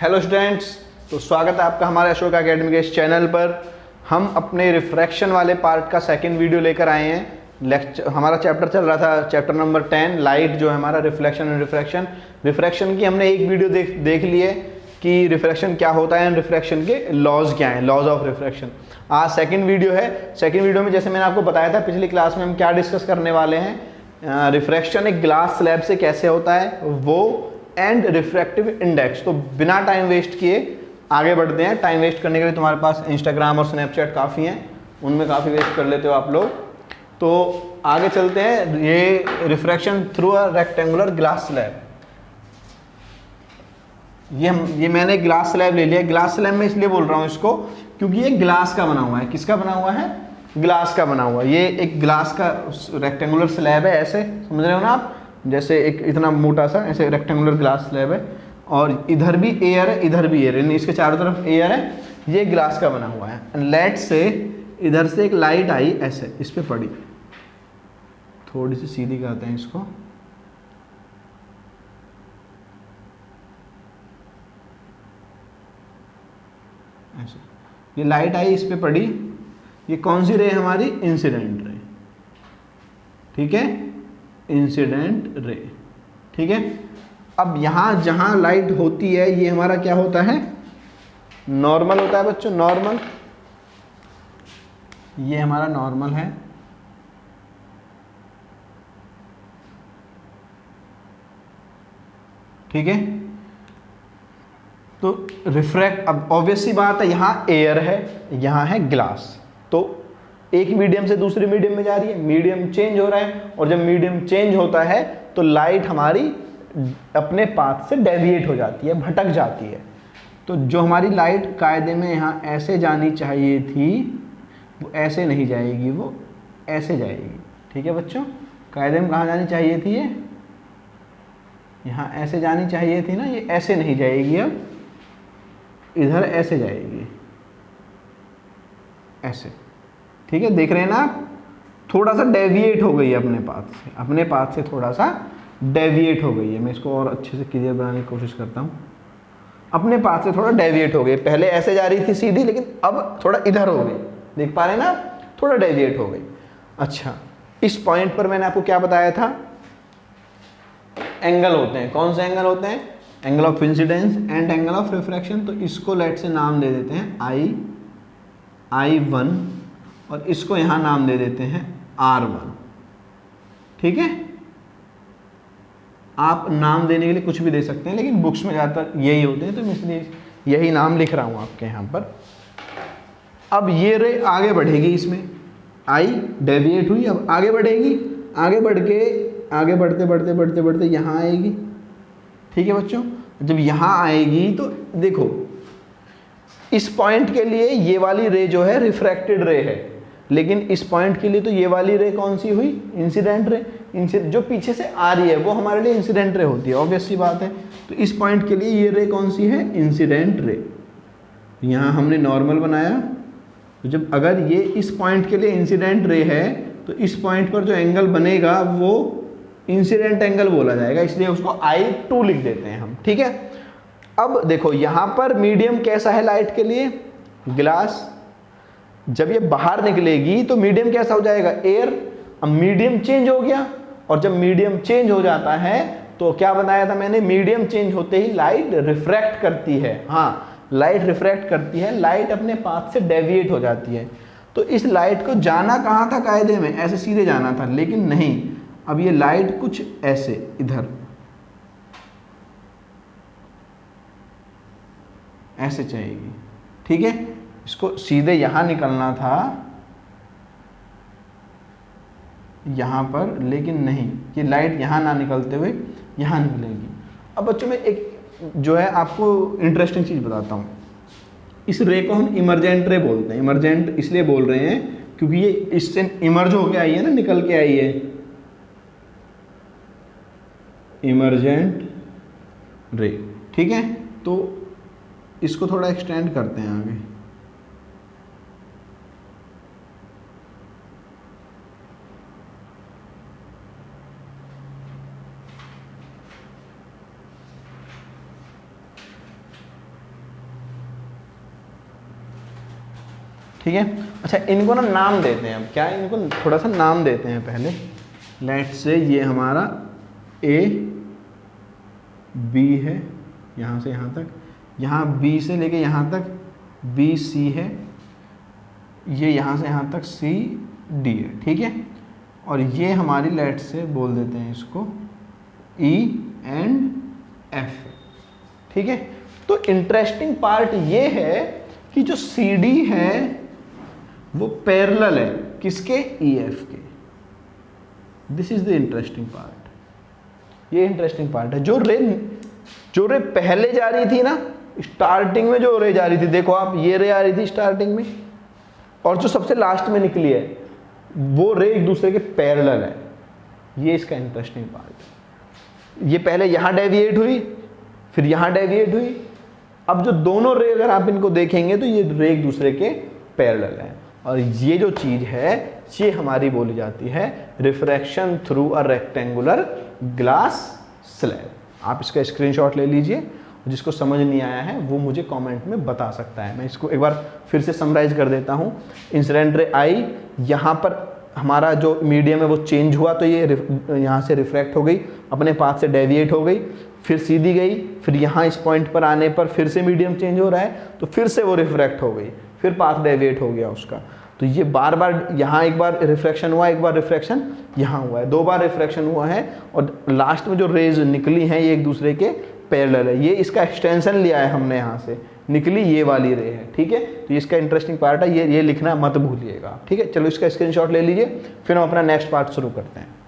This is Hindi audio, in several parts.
हेलो स्टूडेंट्स, तो स्वागत है आपका हमारे अशोक एकेडमी के इस चैनल पर। हम अपने रिफ्रैक्शन वाले पार्ट का सेकंड वीडियो लेकर आए हैं। हमारा चैप्टर चल रहा था, चैप्टर नंबर 10 लाइट, जो है हमारा रिफ्लेक्शन एंड रिफ्रैक्शन। रिफ्रैक्शन की हमने एक वीडियो देख ली है कि रिफ्रैक्शन क्या होता है एंड रिफ्रैक्शन के लॉज क्या हैं, लॉज ऑफ रिफ्रैक्शन। आज सेकंड वीडियो है। सेकंड वीडियो में जैसे मैंने आपको बताया था पिछली क्लास में, हम क्या डिस्कस करने वाले हैं, रिफ्रैक्शन एक ग्लास स्लैब से कैसे होता है वो, एंड रिफ्रैक्टिव इंडेक्स। तो बिना टाइम वेस्ट किए आगे बढ़ते हैं। टाइम वेस्ट करने के लिए तुम्हारे पास इंस्टाग्राम और स्नैपचैट काफ़ी हैं, उनमें काफ़ी वेस्ट कर लेते हो आप लोग। तो आगे चलते हैं। ये refraction through a rectangular glass slab, ये मैंने ग्लास स्लैब ले लिया। ग्लास स्लैब में इसलिए बोल रहा हूँ इसको क्योंकि ये ग्लास का बना हुआ है। किसका बना हुआ है? ग्लास का बना हुआ है। ये एक ग्लास का रेक्टेंगुलर स्लैब है, ऐसे समझ रहे हो ना आप, जैसे एक इतना मोटा सा ऐसे रेक्टेंगुलर ग्लास स्लैब है, और इधर भी एयर है, इधर भी एयर है, इसके चारों तरफ एयर है। ये ग्लास का बना हुआ है। लेट से इधर से एक लाइट आई, ऐसे इस पे पड़ी, थोड़ी सी सीधी करते हैं इसको, ऐसे ये लाइट आई, इस पे पड़ी। ये कौन सी रे है हमारी? इंसिडेंट रे, ठीक है, इंसिडेंट रे, ठीक है। अब यहां जहां लाइट होती है ये हमारा क्या होता है? नॉर्मल होता है बच्चों, नॉर्मल। ये हमारा नॉर्मल है, ठीक है। तो रिफ्रैक्ट, अब ऑब्वियस सी बात है, यहां एयर है, यहां है ग्लास, तो एक मीडियम से दूसरे मीडियम में जा रही है, मीडियम चेंज हो रहा है, और जब मीडियम चेंज होता है तो लाइट हमारी अपने पाथ से डेविएट हो जाती है, भटक जाती है। तो जो हमारी लाइट कायदे में यहाँ ऐसे जानी चाहिए थी वो ऐसे नहीं जाएगी, वो ऐसे जाएगी, ठीक है बच्चों। कायदे में कहाँ जानी चाहिए थी? ये यहाँ ऐसे जानी चाहिए थी ना, ये ऐसे नहीं जाएगी, अब इधर ऐसे जाएगी, ऐसे, ठीक है। देख रहे हैं ना आप, थोड़ा सा डेविएट हो गई है अपने पाथ से, अपने पाथ से थोड़ा सा डेविएट हो गई है। मैं इसको और अच्छे से क्लियर बनाने की कोशिश करता हूँ। अपने पाथ से थोड़ा डेविएट हो गई, पहले ऐसे जा रही थी सीधी, लेकिन अब थोड़ा इधर हो गई, देख पा रहे हैं ना, थोड़ा डेविएट हो गई। अच्छा, इस पॉइंट पर मैंने आपको क्या बताया था? एंगल होते हैं। कौन से एंगल होते हैं? Angle of incidence and angle of refraction. तो इसको लेट से नाम दे देते हैं I1, और इसको यहां नाम दे देते हैं R1, ठीक है। आप नाम देने के लिए कुछ भी दे सकते हैं, लेकिन बुक्स में ज़्यादातर यही होते हैं, तो मैं इसलिए यही नाम लिख रहा हूं आपके यहां पर। अब ये रे आगे बढ़ेगी, इसमें आई डेविएट हुई, अब आगे बढ़ेगी, आगे बढ़ के आगे बढ़ते बढ़ते बढ़ते बढ़ते यहाँ आएगी, ठीक है बच्चों। जब यहाँ आएगी तो देखो, इस पॉइंट के लिए ये वाली रे जो है रिफ्रैक्टेड रे है, लेकिन इस पॉइंट के लिए तो ये वाली रे कौन सी हुई? Incident ray. जो पीछे से आ रही है वो हमारे लिए इंसिडेंट रे होती है, ऑब्वियस सी बात है। तो इस पॉइंट के लिए ये रे कौन सी है? Incident ray. यहाँ हमने नॉर्मल बनाया, तो जब अगर ये इस पॉइंट के लिए इंसिडेंट रे है तो इस पॉइंट पर जो एंगल बनेगा वो इंसिडेंट एंगल बोला जाएगा, इसलिए उसको I2 लिख देते हैं हम, ठीक है। अब देखो यहाँ पर मीडियम कैसा है लाइट के लिए? ग्लास। जब ये बाहर निकलेगी तो मीडियम कैसा हो जाएगा? एयर। अब मीडियम चेंज हो गया, और जब मीडियम चेंज हो जाता है तो क्या बताया था मैंने? मीडियम चेंज होते ही लाइट रिफ्रैक्ट करती है। हाँ, लाइट रिफ्रैक्ट करती है, लाइट अपने पाथ से डेविएट हो जाती है। तो इस लाइट को जाना कहाँ था कायदे में? ऐसे सीधे जाना था, लेकिन नहीं, अब ये लाइट कुछ ऐसे इधर ऐसे जाएगी, ठीक है। इसको सीधे यहां निकलना था, यहां पर, लेकिन नहीं, ये लाइट यहां ना निकलते हुए यहां निकलेगी। अब बच्चों में एक जो है आपको इंटरेस्टिंग चीज बताता हूं। इस रे को हम इमरजेंट रे बोलते हैं। इमरजेंट इसलिए बोल रहे हैं क्योंकि ये इससे इमर्ज होके आई है ना, निकल के आई है, इमरजेंट रे, ठीक है। तो इसको थोड़ा एक्सटेंड करते हैं आगे। ठीक है। अच्छा इनको ना नाम देते हैं, अब क्या है, इनको थोड़ा सा नाम देते हैं पहले। लेट्स से ये हमारा ए बी है, यहाँ से यहाँ तक, यहाँ बी से लेके यहाँ तक बी सी है, ये यहाँ से यहाँ तक सी डी है, ठीक है। और ये हमारी लेट्स से बोल देते हैं इसको ई एंड एफ, ठीक है। तो इंटरेस्टिंग पार्ट ये है कि जो सी डी है वो पैरेलल है किसके, ई एफ के। This is the interesting part, ये इंटरेस्टिंग पार्ट है। जो रे पहले जा रही थी ना, स्टार्टिंग में जो रे जा रही थी, देखो आप, ये रे आ रही थी स्टार्टिंग में, और जो सबसे लास्ट में निकली है वो रे एक दूसरे के पैरेलल है। ये इसका इंटरेस्टिंग पार्ट है। ये पहले यहाँ डेविएट हुई, फिर यहाँ डेविएट हुई। अब जो दोनों रे अगर आप इनको देखेंगे तो ये रे एक दूसरे के पैरेलल हैं। और ये जो चीज़ है ये हमारी बोली जाती है refraction through a rectangular glass slab. आप इसका स्क्रीनशॉट ले लीजिए, जिसको समझ नहीं आया है वो मुझे कमेंट में बता सकता है। मैं इसको एक बार फिर से समराइज कर देता हूँ। इंसिडेंट रे आई, यहाँ पर हमारा जो मीडियम है वो चेंज हुआ, तो ये यहाँ से रिफ्रैक्ट हो गई, अपने पाथ से डेविएट हो गई, फिर सीधी गई, फिर यहाँ इस पॉइंट पर आने पर फिर से मीडियम चेंज हो रहा है, तो फिर से वो रिफ्रैक्ट हो गई, फिर पाथ डेविएट हो गया उसका। तो ये बार बार, यहाँ एक बार रिफ्रैक्शन हुआ, एक बार रिफ्रैक्शन यहाँ हुआ है, 2 बार रिफ्रैक्शन हुआ है, और लास्ट में जो रेज निकली हैं ये एक दूसरे के पैरेलल है। ये इसका एक्सटेंशन लिया है हमने, यहाँ से निकली ये वाली रे है, ठीक है। तो इसका इंटरेस्टिंग पार्ट है, ये लिखना मत भूलिएगा, ठीक है। चलो इसका स्क्रीनशॉट ले लीजिए, फिर हम अपना नेक्स्ट पार्ट शुरू करते हैं।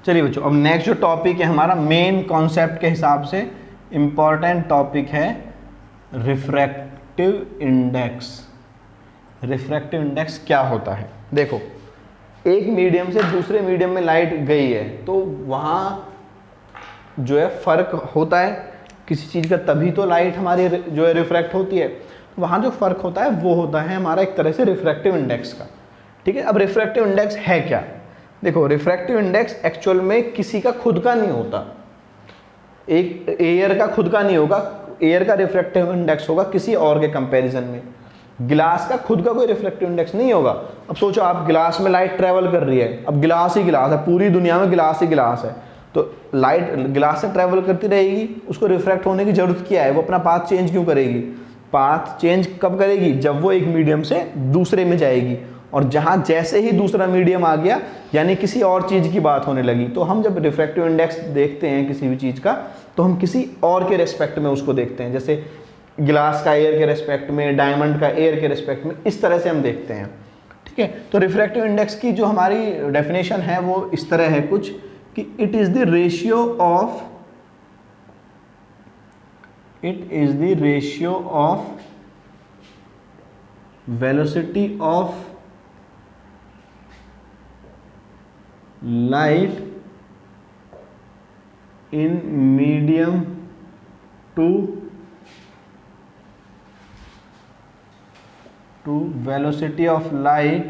चलिए बच्चों, अब नेक्स्ट जो टॉपिक है हमारा मेन कॉन्सेप्ट के हिसाब से इम्पॉर्टेंट टॉपिक है रिफ्रैक्टिव इंडेक्स। रिफ्रैक्टिव इंडेक्स क्या होता है? देखो, एक मीडियम से दूसरे मीडियम में लाइट गई है तो वहाँ जो है फर्क होता है किसी चीज़ का, तभी तो लाइट हमारी जो है रिफ्रैक्ट होती है। वहाँ जो फर्क होता है वो होता है हमारा एक तरह से रिफ्रैक्टिव इंडेक्स का, ठीक है। अब रिफ्रैक्टिव इंडेक्स है क्या? देखो, रिफ्रैक्टिव इंडेक्स एक्चुअल में किसी का खुद का नहीं होता, एक एयर का खुद का नहीं होगा, एयर का रिफ्रैक्टिव इंडेक्स होगा किसी और के कंपैरिजन में। गिलास का खुद का कोई रिफ्रैक्टिव इंडेक्स नहीं होगा। अब सोचो, आप गिलास में लाइट ट्रेवल कर रही है, अब गिलास ही गिलास है, पूरी दुनिया में गिलास ही गिलास है, तो लाइट गिलास से ट्रेवल करती रहेगी, उसको रिफ्रैक्ट होने की जरूरत क्या है? वो अपना पाथ चेंज क्यों करेगी? पाथ चेंज कब करेगी? जब वो एक मीडियम से दूसरे में जाएगी, और जहां जैसे ही दूसरा मीडियम आ गया यानी किसी और चीज की बात होने लगी, तो हम जब रिफ्रैक्टिव इंडेक्स देखते हैं किसी भी चीज का तो हम किसी और के रेस्पेक्ट में उसको देखते हैं, जैसे गिलास का एयर के रेस्पेक्ट में, डायमंड का एयर के रेस्पेक्ट में, इस तरह से हम देखते हैं, ठीक है। तो रिफ्रैक्टिव इंडेक्स की जो हमारी डेफिनेशन है वो इस तरह है कुछ, कि it is the ratio of velocity of light in medium to velocity of light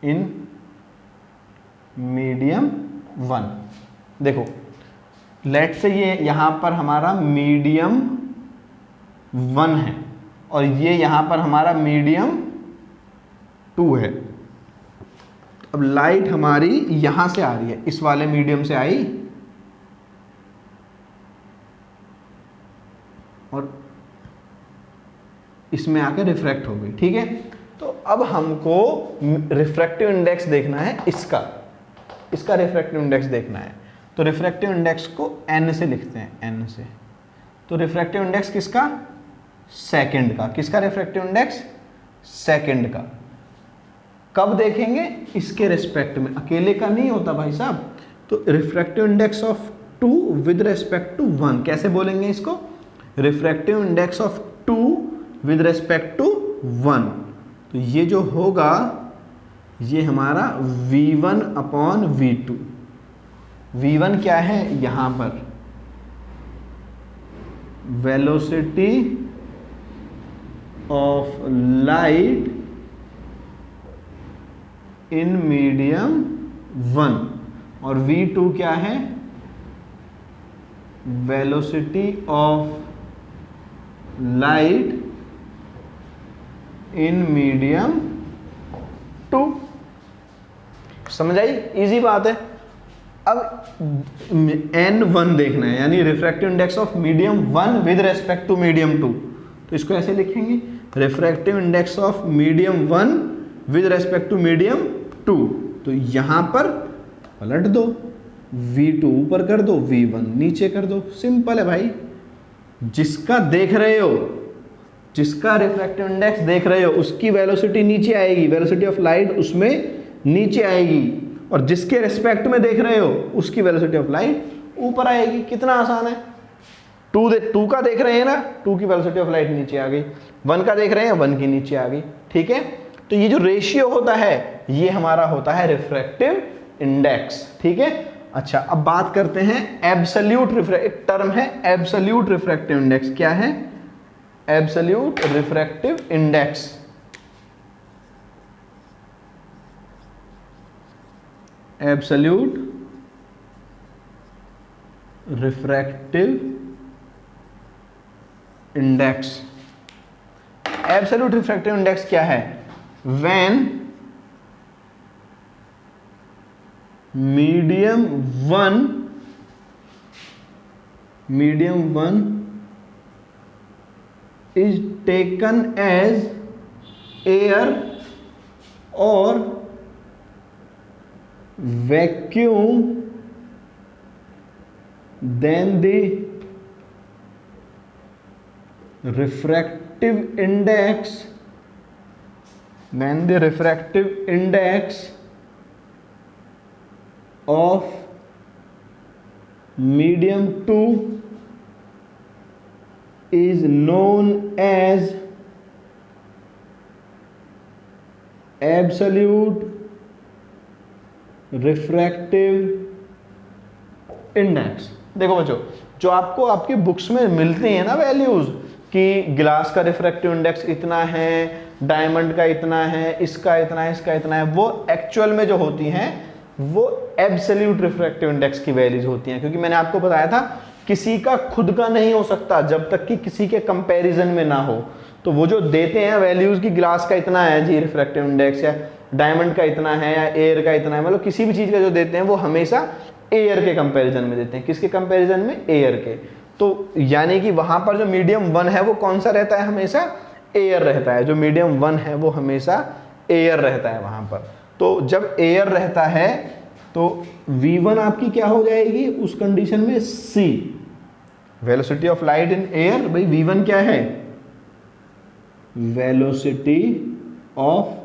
in medium 1। देखो, लेट से ये यहां पर हमारा मीडियम 1 है और ये यहां पर हमारा मीडियम 2 है। अब लाइट हमारी यहां से आ रही है, इस वाले मीडियम से आई और इसमें आकर रिफ्रैक्ट हो गई, ठीक है। तो अब हमको रिफ्रैक्टिव इंडेक्स देखना है, इसका रिफ्रैक्टिव इंडेक्स देखना है। तो रिफ्रैक्टिव इंडेक्स को n से लिखते हैं, n से। तो रिफ्रैक्टिव इंडेक्स किसका? सेकंड का। किसका रिफ्रैक्टिव इंडेक्स? सेकंड का। कब देखेंगे? इसके रिस्पेक्ट में, अकेले का नहीं होता भाई साहब। तो refractive index of 2 with respect to 1, कैसे बोलेंगे इसको? Refractive index of 2 with respect to 1। तो ये जो होगा ये हमारा v1 अपॉन v2। v1 क्या है यहाँ पर, velocity of light in medium 1, और v2 क्या है, velocity of light in medium 2। समझ आई, इजी बात है। अब n1 देखना है, यानी refractive index of medium 1 with respect to medium 2। तो इसको ऐसे लिखेंगे, refractive index of medium 1 with respect to medium 2। तो यहां पर पलट दो, v2 ऊपर कर दो, v1 नीचे कर दो। सिंपल है भाई, जिसका देख रहे हो, जिसका रिफ्रैक्टिव इंडेक्स देख रहे हो उसकी वेलोसिटी नीचे आएगी, वेलोसिटी ऑफ लाइट उसमें नीचे आएगी, और जिसके रिस्पेक्ट में देख रहे हो उसकी वेलोसिटी ऑफ लाइट ऊपर आएगी। कितना आसान है। 2 का देख रहे हैं ना, 2 की वेलोसिटी ऑफ लाइट नीचे आ गई, 1 का देख रहे हैं 1 की नीचे आ गई। ठीक है, तो ये जो रेशियो होता है ये हमारा होता है रिफ्रैक्टिव इंडेक्स। ठीक है, अच्छा अब बात करते हैं एब्सोल्यूट एक टर्म है एब्सोल्यूट रिफ्रैक्टिव इंडेक्स। क्या है, absolute refractive index. Absolute refractive index. Absolute refractive index क्या है, when medium 1 is taken as air or vacuum, then the refractive index of medium 2 is known as absolute refractive index। देखो बच्चों, जो आपको आपकी बुक्स में मिलती हैं ना वैल्यूज, कि ग्लास का रिफ्रैक्टिव इंडेक्स इतना है, डायमंड का इतना है, इसका इतना है, इसका इतना है, वो एक्चुअल में जो होती हैं वो एब्सोल्यूट रिफ्रैक्टिव इंडेक्स की वैल्यूज होती हैं। क्योंकि मैंने आपको बताया था किसी का खुद का नहीं हो सकता जब तक कि किसी के कंपैरिजन में ना हो। तो वो जो देते हैं वैल्यूज की, ग्लास का इतना है जी रिफ्रैक्टिव इंडेक्स, या डायमंड का इतना है, या एयर का इतना है, मतलब किसी भी चीज का जो देते हैं वो हमेशा एयर के कंपैरिजन में देते हैं। किसके कंपैरिजन में, एयर के। तो यानी कि वहां पर जो मीडियम 1 है वो कौन सा रहता है, हमेशा एयर रहता है। जो मीडियम 1 है वो हमेशा एयर रहता है वहां पर। तो जब एयर रहता है तो v1 आपकी क्या हो जाएगी उस कंडीशन में, c, velocity of light in air. भाई v1 क्या है, velocity of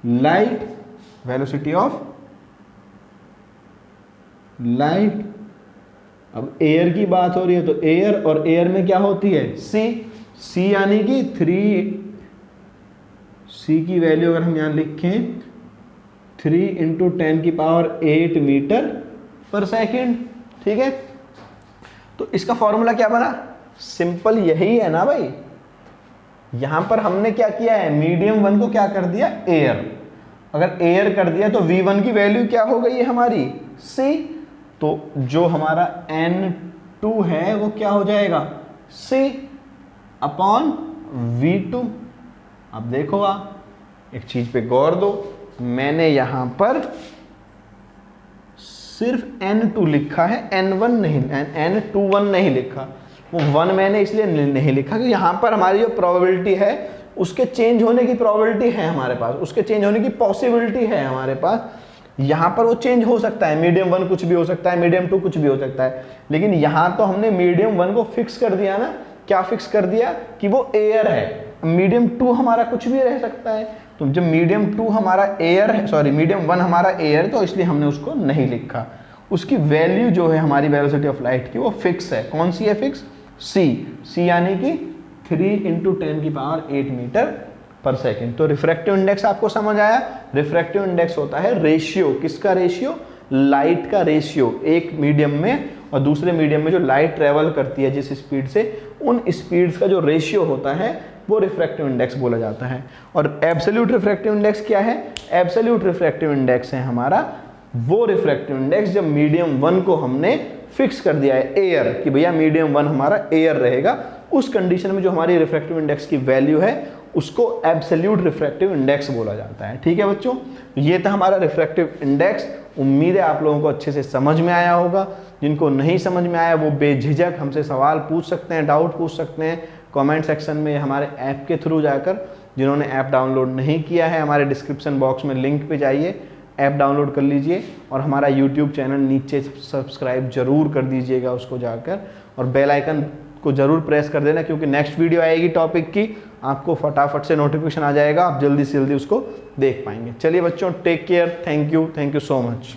light, velocity of light. अब एयर की बात हो रही है तो एयर, और एयर में क्या होती है, c यानी कि 3c की वैल्यू अगर हम यहां लिखें 3 × 10⁸ मीटर पर सेकेंड। ठीक है, तो इसका फॉर्मूला क्या बना, सिंपल यही है ना भाई। यहां पर हमने क्या किया है, मीडियम 1 को क्या कर दिया, एयर। अगर एयर कर दिया तो v1 की वैल्यू क्या हो गई है हमारी, c। तो जो हमारा n2 है वो क्या हो जाएगा, c अपॉन v2। अब देखो आप एक चीज पे गौर दो, मैंने यहां पर सिर्फ n2 लिखा है, n1 नहीं, n21 नहीं लिखा। वो 1 मैंने इसलिए नहीं लिखा कि यहां पर हमारी जो प्रोबेबिलिटी है उसके चेंज होने की प्रोबेबिलिटी है हमारे पास, उसके चेंज होने की पॉसिबिलिटी है हमारे पास। यहां पर वो चेंज हो सकता है, मीडियम 1 कुछ भी हो सकता है, मीडियम 2 कुछ भी हो सकता है, लेकिन यहां तो हमने मीडियम 1 को फिक्स कर दिया ना। क्या फिक्स कर दिया कि वो एयर है। मीडियम 2 हमारा कुछ भी रह सकता है। तो जब मीडियम 2 हमारा एयर है, सॉरी मीडियम 1 हमारा एयर, तो इसलिए हमने उसको नहीं लिखा। उसकी वैल्यू जो है हमारी वेलोसिटी ऑफ लाइट की वो फिक्स है। कौन सी है फिक्स, c यानी कि 3 × 10⁸ मीटर पर सेकेंड। तो रिफ्रैक्टिव इंडेक्स आपको समझ आया। रिफ्रैक्टिव इंडेक्स होता है रेशियो, किसका रेशियो, लाइट का रेशियो, एक मीडियम में और दूसरे मीडियम में जो लाइट ट्रेवल करती है जिस स्पीड से, उन स्पीड्स का जो रेशियो होता है वो रिफ्रैक्टिव इंडेक्स बोला जाता है। और एब्सोल्यूट रिफ्रैक्टिव इंडेक्स क्या है, एब्सोल्यूट रिफ्रैक्टिव इंडेक्स है हमारा वो रिफ्रैक्टिव इंडेक्स जब मीडियम 1 को हमने फिक्स कर दिया है एयर, कि भैया मीडियम 1 हमारा एयर रहेगा, उस कंडीशन में जो हमारी रिफ्रैक्टिव इंडेक्स की वैल्यू है उसको एब्सोल्यूट रिफ्रैक्टिव इंडेक्स बोला जाता है। ठीक है बच्चों, ये था हमारा रिफ्रैक्टिव इंडेक्स। उम्मीद है आप लोगों को अच्छे से समझ में आया होगा। जिनको नहीं समझ में आया वो बेझिझक हमसे सवाल पूछ सकते हैं, डाउट पूछ सकते हैं कमेंट सेक्शन में, हमारे ऐप के थ्रू जाकर। जिन्होंने ऐप डाउनलोड नहीं किया है, हमारे डिस्क्रिप्शन बॉक्स में लिंक पे जाइए, ऐप डाउनलोड कर लीजिए और हमारा यूट्यूब चैनल नीचे सब्सक्राइब जरूर कर दीजिएगा उसको जाकर, और बेल आइकन को जरूर प्रेस कर देना, क्योंकि नेक्स्ट वीडियो आएगी टॉपिक की, आपको फटाफट से नोटिफिकेशन आ जाएगा, आप जल्दी से जल्दी उसको देख पाएंगे। चलिए बच्चों, take care, thank you so much.